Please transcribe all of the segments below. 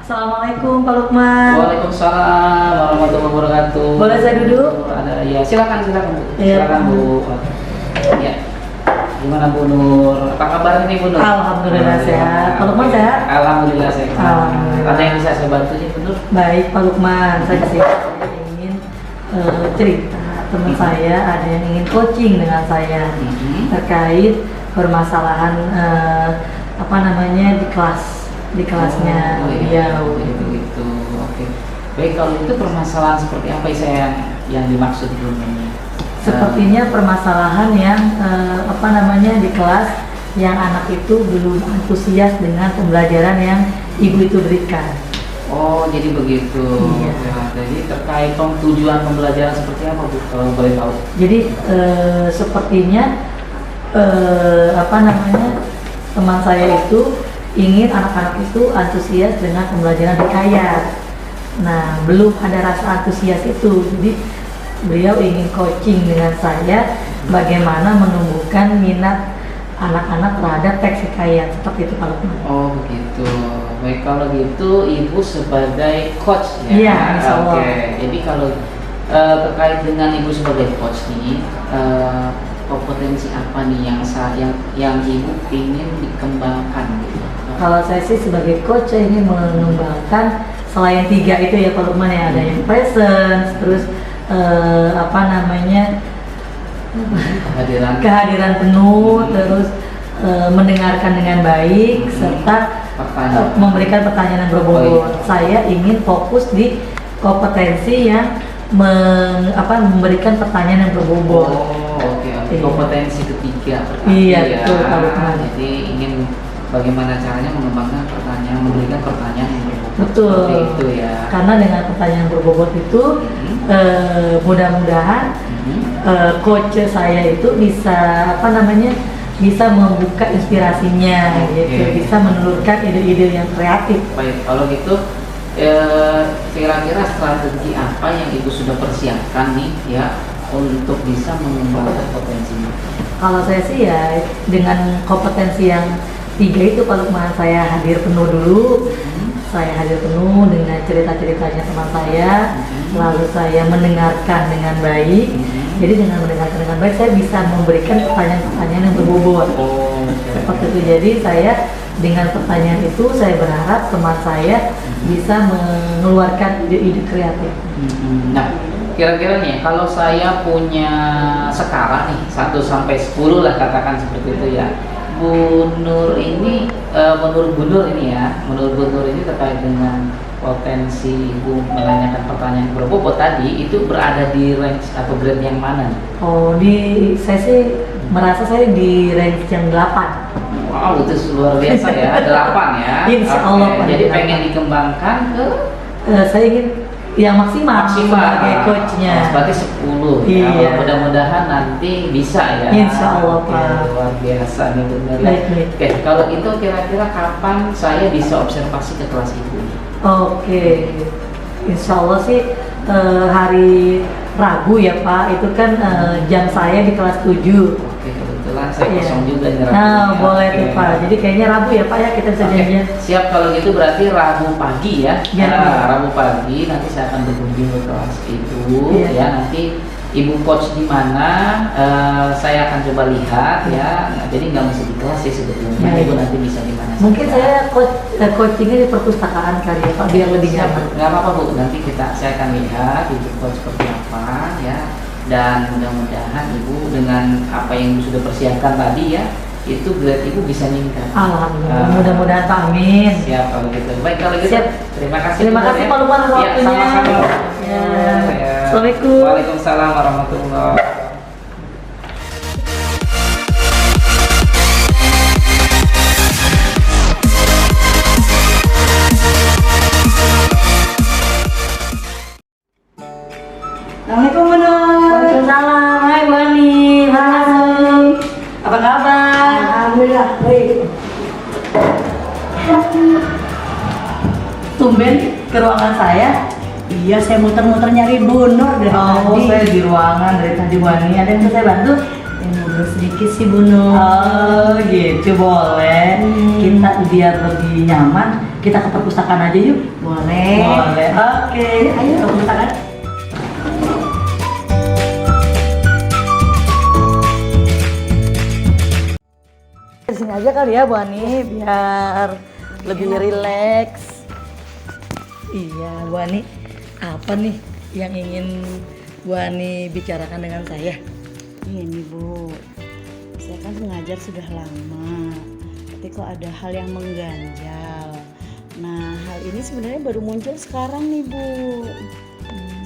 Assalamualaikum Pak Lukman. Waalaikumsalam warahmatullahi wabarakatuh. Boleh saya duduk? Ada ya, silakan Bu. Iya. Silakan Bu. Ya. Gimana Bu Nur? Apa kabar ini Bu Nur? Alhamdulillah sehat. Pak Lukman sehat? Alhamdulillah sehat. Alhamdulillah. Ada yang bisa saya bantu nih Bu Nur? Baik Pak Lukman, saya ingin cerita teman saya ada yang ingin coaching dengan saya terkait permasalahan di kelasnya beliau. Gitu. Oke. Baik, kalau itu permasalahan seperti apa yang dimaksud Bu Nur? Sepertinya permasalahan yang di kelas yang anak itu belum antusias dengan pembelajaran yang ibu itu berikan. Oh, jadi begitu. Iya. Ya, jadi terkait tujuan pembelajaran seperti apa Bu, kalau boleh tahu? Jadi sepertinya teman saya itu ingin anak-anak itu antusias dengan pembelajaran hikayat. Nah, belum ada rasa antusias itu. Jadi beliau ingin coaching dengan saya bagaimana menumbuhkan minat anak-anak terhadap teks hikayat seperti itu Pak Lukman. Oh begitu. Baik, kalau gitu Ibu sebagai coach ya. Iya, insya Allah. Oke. Jadi kalau terkait dengan Ibu sebagai coach nih, kompetensi apa nih yang Ibu ingin dikembangkan gitu? Kalau saya sih sebagai coach saya ingin mengembangkan selain 3 itu ya Pak Lukman ya, ada yang presence, terus kehadiran penuh, terus mendengarkan dengan baik, serta memberikan pertanyaan yang berbobot. Saya ingin fokus di kompetensi yang memberikan pertanyaan yang berbobot. Oh, oke. Kompetensi ketiga. Iya, betul Pak Lukman. Jadi ingin bagaimana caranya mengembangkan memberikan pertanyaan yang berbobot. Betul. Seperti itu ya. Karena dengan pertanyaan berbobot itu mudah-mudahan coach saya itu bisa bisa membuka inspirasinya gitu, bisa menelurkan ide-ide yang kreatif. Baik, kalau gitu kira-kira strategi apa yang Ibu sudah persiapkan nih ya untuk bisa mengembangkan potensinya? Kalau saya sih ya dengan kompetensi yang 3 itu Pak Lukman, saya hadir penuh dulu. Saya hadir penuh dengan cerita-ceritanya teman saya, lalu saya mendengarkan dengan baik. Jadi dengan mendengarkan dengan baik saya bisa memberikan pertanyaan-pertanyaan yang berbobot. Seperti itu. Jadi saya dengan pertanyaan itu saya berharap teman saya bisa mengeluarkan ide-ide kreatif. Nah, kira-kira nih kalau saya punya skala nih 1 sampai 10 lah katakan seperti itu ya. Bu Nur ini, menurut Bu Nur ini terkait dengan potensi Ibu menanyakan pertanyaan berbobot tadi itu berada di range atau grade yang mana? Oh, saya sih merasa saya di range yang 8. Wow, itu luar biasa ya, 8 ya. Insya Allah. Jadi pengen dikembangkan ke? Saya ingin yang maksimal sebagai coachnya. Berarti 10 ya. Iya. Mudah-mudahan nanti bisa ya. Insya Allah Pak. Luar biasa nih benar. Baik. Oke, kalau itu kira-kira kapan saya bisa observasi ke kelas Ibu? Oke, insya Allah sih hari Rabu ya Pak, itu kan jam saya di kelas 7. Oke, kebetulan saya kosong juga nih Rabu. Nah, boleh tuh Pak, jadi kayaknya Rabu ya Pak ya kita bisa janjian. Siap, kalau gitu berarti Rabu pagi ya. Ya. Rabu pagi nanti saya akan berkunjung ke kelas Ibu ya, nanti Ibu coach di mana, saya akan coba lihat ya. Nah, jadi nggak mesti di kelas sih sebetulnya. Ibu nanti bisa di mana? Mungkin saya coachingnya di perpustakaan kali ya Pak, biar lebih nyaman. Nggak apa-apa Bu, nanti saya akan lihat Ibu coach seperti apa ya. Dan mudah-mudahan Ibu dengan apa yang Ibu sudah persiapkan tadi ya, itu grade Ibu bisa meningkat. Alhamdulillah, mudah-mudahan Pak, amin. Siap kalau gitu. Baik kalau gitu. Siap. Terima kasih. Terima kasih Pak Lukman atas waktunya. Sama-sama. Ya. Assalamualaikum. Waalaikumsalam warahmatullahi wabarakatuh. Assalamualaikum Bu Nur. Waalaikumsalam. Hai Bu Ani. Hai. Apa kabar? Alhamdulillah baik. Tumben ke ruangan saya. Iya, saya muter-muter nyari Bu Nur dari tadi. Saya di ruangan dari tadi Bu Ani. Ada yang bisa saya bantu? Mudah sedikit sih Bu Nur. Oh gitu, boleh. Kita biar lebih nyaman, kita ke perpustakaan aja yuk. Boleh. Boleh. Oke, ayo ke perpustakaan. Di sini aja kali ya Bu Ani, biar lebih rileks. Iya Bu Ani, apa nih yang ingin Bu Ani bicarakan dengan saya? Ini Bu, saya kan mengajar sudah lama, tapi kok ada hal yang mengganjal. Nah, hal ini sebenarnya baru muncul sekarang nih Bu.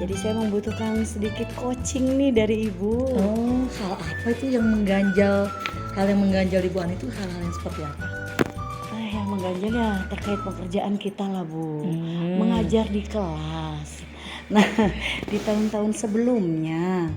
Jadi saya membutuhkan sedikit coaching nih dari Ibu. Oh, hal apa itu yang mengganjal? Hal yang mengganjal Ibu Ani itu hal-hal yang seperti apa? Yang mengganjal ya terkait pekerjaan kita lah Bu. Mengajar di kelas. Nah, di tahun-tahun sebelumnya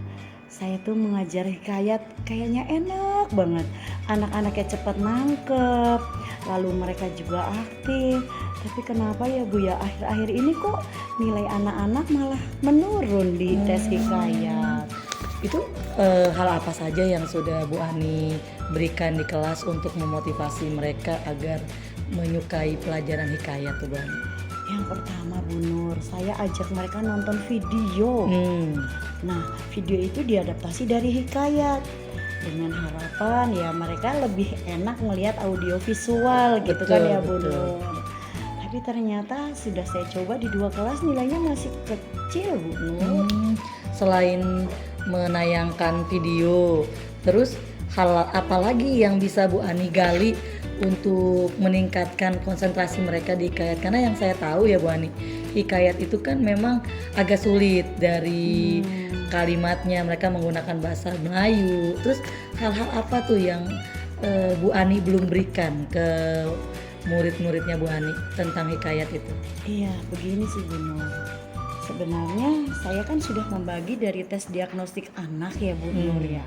saya tuh mengajar hikayat kayaknya enak banget. Anak-anaknya cepat nangkep, lalu mereka juga aktif. Tapi kenapa ya Bu ya akhir-akhir ini kok nilai anak-anak malah menurun di tes hikayat. Itu hal apa saja yang sudah Bu Ani berikan di kelas untuk memotivasi mereka agar menyukai pelajaran hikayat tuh Bu Ani? Yang pertama Bu Nur, saya ajak mereka nonton video. Nah, video itu diadaptasi dari hikayat dengan harapan ya mereka lebih enak melihat audio visual gitu kan ya Bu Nur. Tapi ternyata sudah saya coba di 2 kelas nilainya masih kecil Bu Nur. Selain menayangkan video, terus hal apa lagi yang bisa Bu Ani gali untuk meningkatkan konsentrasi mereka di hikayat? Karena yang saya tahu ya Bu Ani, hikayat itu kan memang agak sulit dari kalimatnya, mereka menggunakan bahasa Melayu. Terus hal-hal apa tuh yang Bu Ani belum berikan ke murid-muridnya Bu Ani tentang hikayat itu? Iya, begini sih Bu Nur. Sebenarnya saya kan sudah membagi dari tes diagnostik anak ya Bu Nur ya.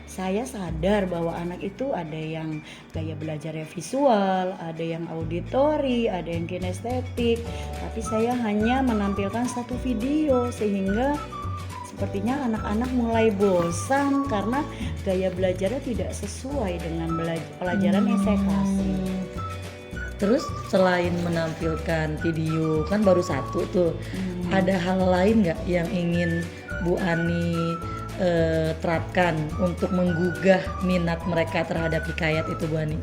Saya sadar bahwa anak itu ada yang gaya belajarnya visual, ada yang auditori, ada yang kinestetik. Tapi saya hanya menampilkan satu video sehingga sepertinya anak-anak mulai bosan karena gaya belajarnya tidak sesuai dengan pelajaran yang saya kasih. Terus selain menampilkan video kan baru satu tuh, ada hal lain nggak yang ingin Bu Ani terapkan untuk menggugah minat mereka terhadap hikayat itu Bu Ani?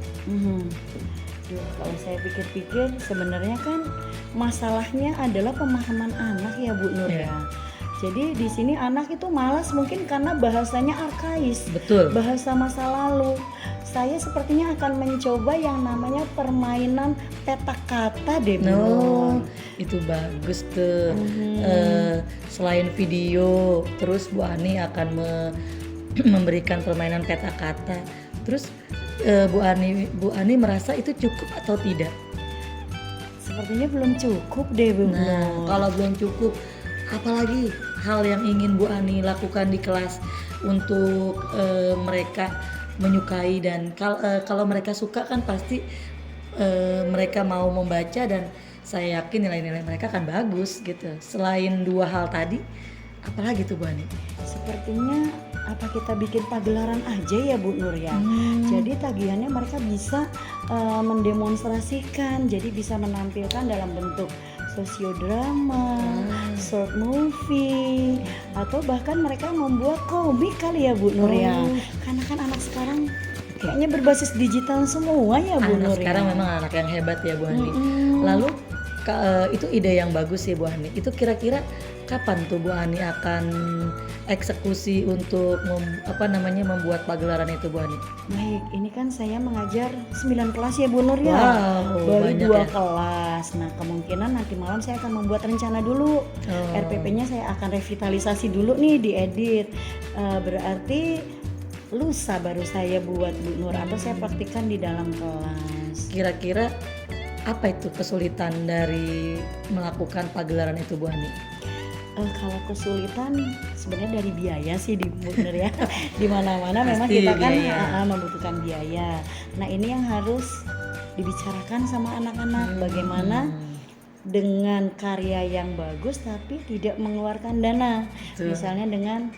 Duh, kalau saya pikir-pikir sebenarnya kan masalahnya adalah pemahaman anak ya Bu Nur ya. Jadi di sini anak itu malas mungkin karena bahasanya arkais, Betul. bahasa masa lalu. Saya sepertinya akan mencoba yang namanya permainan peta kata deh Bu Nur. Itu bagus tuh. Selain video, terus Bu Ani akan memberikan permainan peta kata. Terus Bu Ani merasa itu cukup atau tidak? Sepertinya belum cukup deh Bu Nur. Nah, kalau belum cukup, apalagi hal yang ingin Bu Ani lakukan di kelas untuk mereka menyukai, dan kalau mereka suka kan pasti mereka mau membaca, dan saya yakin nilai-nilai mereka akan bagus gitu. Selain 2 hal tadi, apalagi tuh Bu Ani? Sepertinya apa kita bikin pagelaran aja ya Bu Nur ya. Jadi tagihannya mereka bisa mendemonstrasikan, jadi bisa menampilkan dalam bentuk sosiodrama, short movie, atau bahkan mereka membuat komik kali ya Bu Nur ya. Karena kan anak sekarang kayaknya berbasis digital semua ya Bu Nur. Sekarang memang anak yang hebat ya Bu Ani. Lalu itu ide yang bagus ya Bu Ani. Itu kira-kira kapan tuh Bu Ani akan eksekusi untuk membuat pagelaran itu Bu Ani? Baik, ini kan saya mengajar 9 kelas ya Bu Nur ya. Wow, baru banyak 2 ya. kelas. Nah, kemungkinan nanti malam saya akan membuat rencana dulu. RPP-nya saya akan revitalisasi dulu nih, diedit. Berarti lusa baru saya buat Bu Nur, atau saya praktikkan di dalam kelas. Kira-kira apa itu kesulitan dari melakukan pagelaran itu Bu Ani? Kalau kesulitan sebenarnya dari biaya sih Bu Nur ya. Di mana-mana memang Pasti kita kan biaya. membutuhkan biaya. Nah, ini yang harus dibicarakan sama anak-anak, bagaimana dengan karya yang bagus tapi tidak mengeluarkan dana. Betul. Misalnya dengan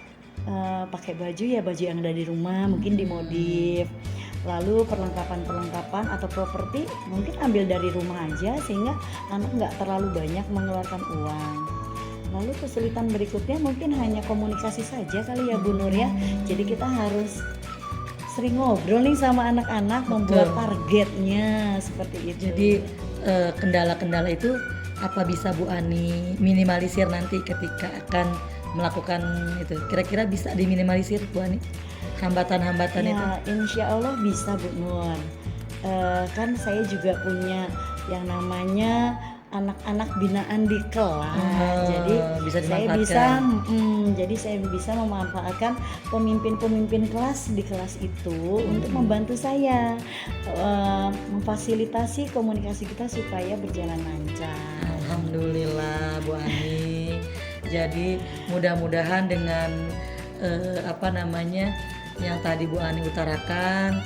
pakai baju ya baju yang ada di rumah, mungkin dimodif. Lalu perlengkapan atau properti mungkin ambil dari rumah aja sehingga anak nggak terlalu banyak mengeluarkan uang. Lalu kesulitan berikutnya mungkin hanya komunikasi saja kali ya Bu Nur ya. Jadi kita harus sering ngobrol nih sama anak-anak, membuat targetnya seperti itu. Jadi kendala-kendala itu apa bisa Bu Ani minimalisir nanti ketika akan melakukan itu? Kira-kira bisa diminimalisir Bu Ani? Hambatan-hambatan itu? Ya, insya Allah bisa Bu Nur. Kan saya juga punya yang namanya anak-anak binaan di kelas. Jadi bisa jadi saya bisa memanfaatkan pemimpin-pemimpin kelas di kelas itu untuk membantu saya memfasilitasi komunikasi kita supaya berjalan lancar. Alhamdulillah Bu Ani. Jadi mudah-mudahan dengan yang tadi Bu Ani utarakan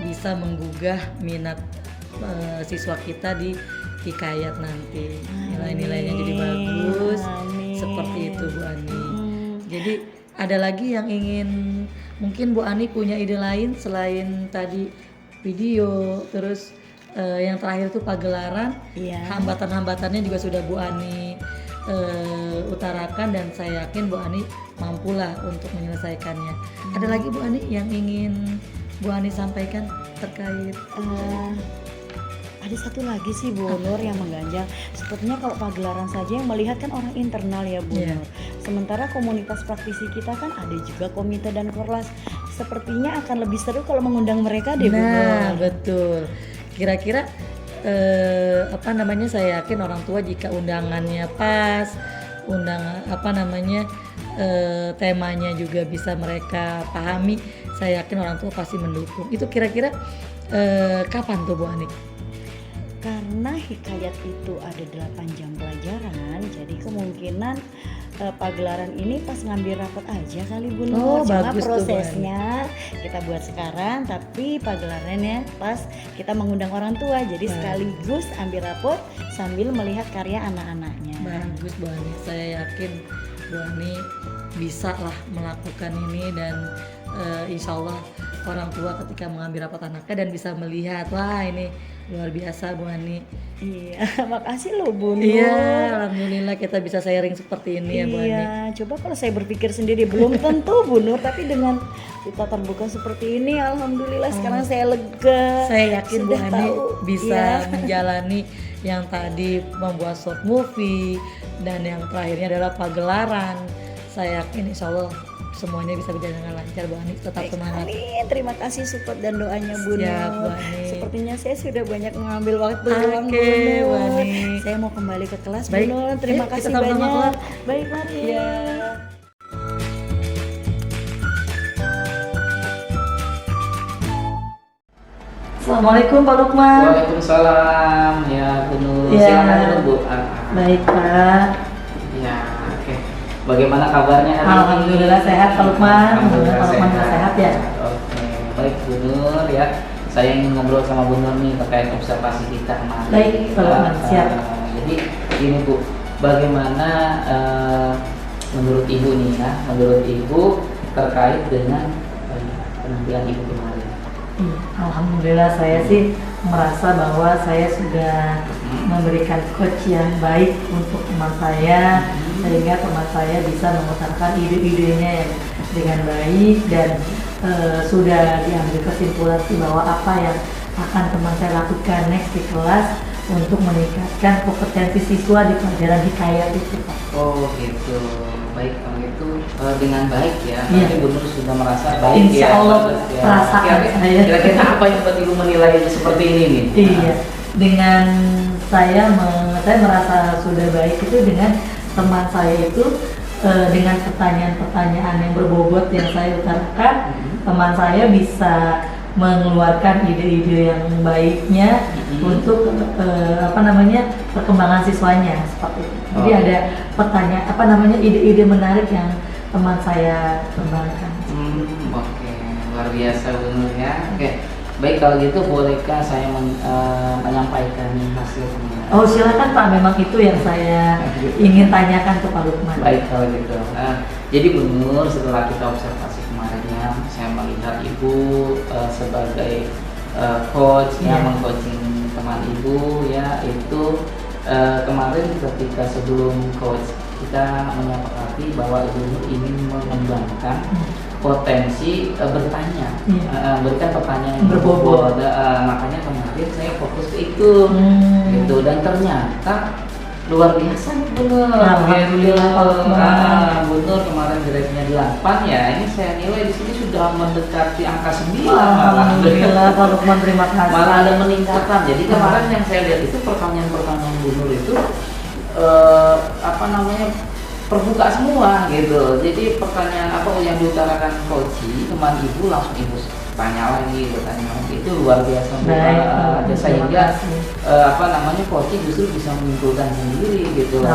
bisa menggugah minat siswa kita di hikayat nanti. Nilai-nilainya jadi bagus. Amin. Seperti itu Bu Ani. Jadi ada lagi yang ingin, mungkin Bu Ani punya ide lain selain tadi video, terus yang terakhir itu pagelaran. Iya. Hambatan-hambatannya juga sudah Bu Ani utarakan dan saya yakin Bu Ani mampulah untuk menyelesaikannya. Ada lagi Bu Ani yang ingin Bu Ani sampaikan terkait? Ada satu lagi sih Bu Nur yang mengganjal. Sepertinya kalau pagelaran saja yang melihat kan orang internal ya Bu Nur. Sementara komunitas praktisi kita kan ada juga komite dan korlas. Sepertinya akan lebih seru kalau mengundang mereka deh Bu Nur. Nah betul. Kira-kira saya yakin orang tua jika undangannya pas, temanya juga bisa mereka pahami, saya yakin orang tua pasti mendukung. Itu kira-kira kapan tuh Bu Ani? Karena hikayat itu ada 8 jam pelajaran, jadi kemungkinan pagelaran ini pas ngambil rapat aja kali Bu Nur. Cuma bagus prosesnya kita buat sekarang, tapi pagelarannya pas kita mengundang orang tua, jadi sekaligus ambil rapot sambil melihat karya anak-anaknya. Bagus Bu Ani, saya yakin Bu Ani bisa lah melakukan ini dan insya Allah orang tua ketika mengambil rapat anaknya dan bisa melihat, wah ini luar biasa Bu Ani. Iya, makasih loh Bu Nur. Iya, alhamdulillah kita bisa sharing seperti ini ya Bu Ani. Iya, coba kalau saya berpikir sendiri belum tentu Bu Nur, tapi dengan kita terbuka seperti ini, alhamdulillah sekarang saya lega. Saya yakin Bu Sudah Ani tahu. bisa Iya. menjalani yang tadi membuat short movie dan yang terakhirnya adalah pagelaran. Saya yakin insya Allah semuanya bisa berjalan dengan lancar Bu Ani, tetap semangat. Amin. Terima kasih support dan doanya Bu Siap, Bu Nur. Ani. Sepertinya saya sudah banyak mengambil waktu luang Oke, Bu Bu Nur. Ani. Saya mau kembali ke kelas Baik. Bu Nur. Terima Ayo, kasih kita sama-sama banyak. keluar. Baik, mari. Iya. Assalamualaikum Pak Lukman. Waalaikumsalam ya Bu Nur. Ya. Silakan dulu Bu. Baik Pak. Ya, oke. Bagaimana kabarnya hari ini? Alhamdulillah sehat Pak Lukman. Alhamdulillah Pak Lukman juga sehat ya. Oke, baik Bu Nur ya. Saya ingin ngobrol sama Bu Nur nih terkait observasi kita kemarin. Baik, Pak Lukman, siap. Jadi gini Bu, bagaimana menurut Ibu nih ya, menurut Ibu terkait dengan penampilan Ibu kemarin? Alhamdulillah saya sih merasa bahwa saya sudah memberikan coach yang baik untuk teman saya sehingga teman saya bisa mengutarakan ide-idenya yang dengan baik dan sudah diambil kesimpulan sih bahwa apa yang akan teman saya lakukan next di kelas untuk meningkatkan kompetensi siswa di pelajaran hikayat itu Pak. Oh gitu, baik kalau itu dengan baik ya. Iya. Tapi Bu Nur sudah merasa baik Insya ya. Allah bagus ya. perasaan saya. Kira-kira apa yang buat Ibu menilai seperti ini nih? Iya, dengan saya merasa sudah baik itu dengan teman saya itu dengan pertanyaan-pertanyaan yang berbobot yang saya utarakan, teman saya bisa mengeluarkan ide-ide yang baiknya untuk perkembangan siswanya seperti itu. Jadi ada ide-ide menarik yang teman saya kembangkan. Oke, luar biasa Bu Nur ya. Oke, Baik, kalau gitu bolehkah saya menyampaikan hasil kemarin? Oh silakan Pak, memang itu yang saya ingin tanyakan ke Pak Lukman. Baik kalau gitu. Jadi Bu Nur, setelah kita observasi kemarinnya, saya melihat Ibu sebagai coach yang mengcoaching teman Ibu ya, itu kemarin ketika sebelum coach kita menyepakati bahwa Ibu ingin mengembangkan potensi bertanya, berikan pertanyaan yang berbobot. Makanya kemarin saya fokus ke itu, gitu, dan ternyata luar biasa nih Bu Nur. Alhamdulillah Bu Nur kemarin grade-nya 8 ya, ini saya nilai di sini sudah mendekati angka 9 malah. Alhamdulillah Pak Lukman, terima kasih. Malah ada peningkatan. Jadi kemarin yang saya lihat itu pertanyaan-pertanyaan Bu Nur itu terbuka semua gitu. Jadi pertanyaan apa yang diutarakan coach teman Ibu langsung Ibu tanya lagi, itu luar biasa. Baik, sehingga coach justru bisa menyimpulkan sendiri gitu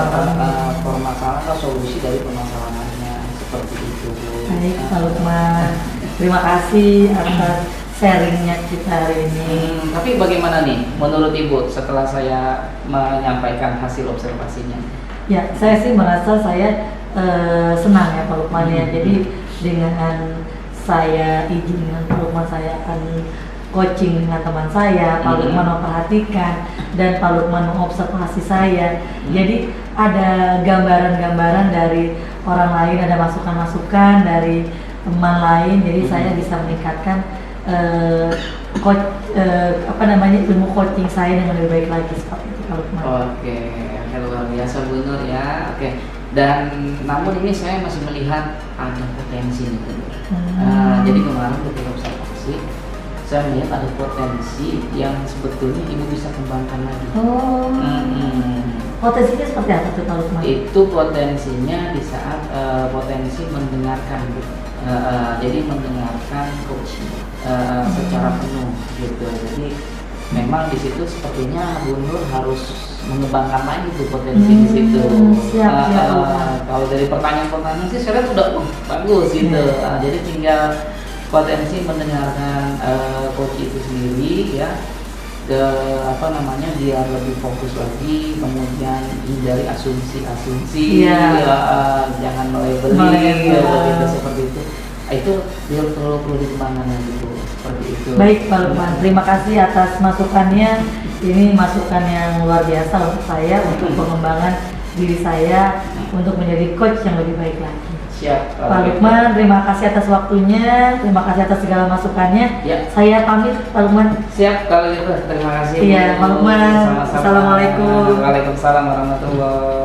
permasalahan atau solusi dari permasalahannya, seperti itu. Baik Pak Lukman, terima kasih atas sharingnya kita hari ini. Tapi bagaimana nih menurut Ibu setelah saya menyampaikan hasil observasinya? Ya, saya sih merasa saya senang ya Pak Lukman ya. Jadi dengan saya izin dengan Pak Lukman, saya akan coaching dengan teman saya, Pak Lukman memperhatikan dan Pak Lukman mengobservasi saya. Jadi ada gambaran-gambaran dari orang lain, ada masukan-masukan dari teman lain. Jadi saya bisa meningkatkan ilmu coaching saya dengan lebih baik lagi, seperti itu Pak Lukman. Oke, luar biasa Bu Nur ya. Oke. Dan namun ini saya masih melihat ada potensi nih Bu Nur. Jadi kemarin ketika observasi, saya melihat ada potensi yang sebetulnya Ibu bisa kembangkan lagi. Potensinya seperti apa tuh Pak Lukman? Itu potensinya di saat potensi mendengarkan Bu. Jadi mendengarkan coach secara penuh gitu. Jadi memang di situ sepertinya Bu Nur harus mengembangkan lagi tuh potensi di situ. Siap. Kalau dari pertanyaan-pertanyaan sih saya lihat udah bagus gitu. Jadi tinggal potensi mendengarkan coach itu sendiri ya, biar lebih fokus lagi, kemudian hindari asumsi-asumsi, jangan melebeli gitu, seperti itu. Itu perlu dikembangkan lagi Bu, seperti itu. Baik Pak Lukman, terima kasih atas masukannya. Ini masukan yang luar biasa untuk saya, untuk pengembangan diri saya, untuk menjadi coach yang lebih baik lagi. Siap. Pak Lukman, terima kasih atas waktunya, terima kasih atas segala masukannya. Ya. Saya pamit Pak Lukman. Siap kalau gitu, terima kasih. Iya Pak Lukman. Sama-sama. Assalamualaikum. Waalaikumsalam warahmatullahi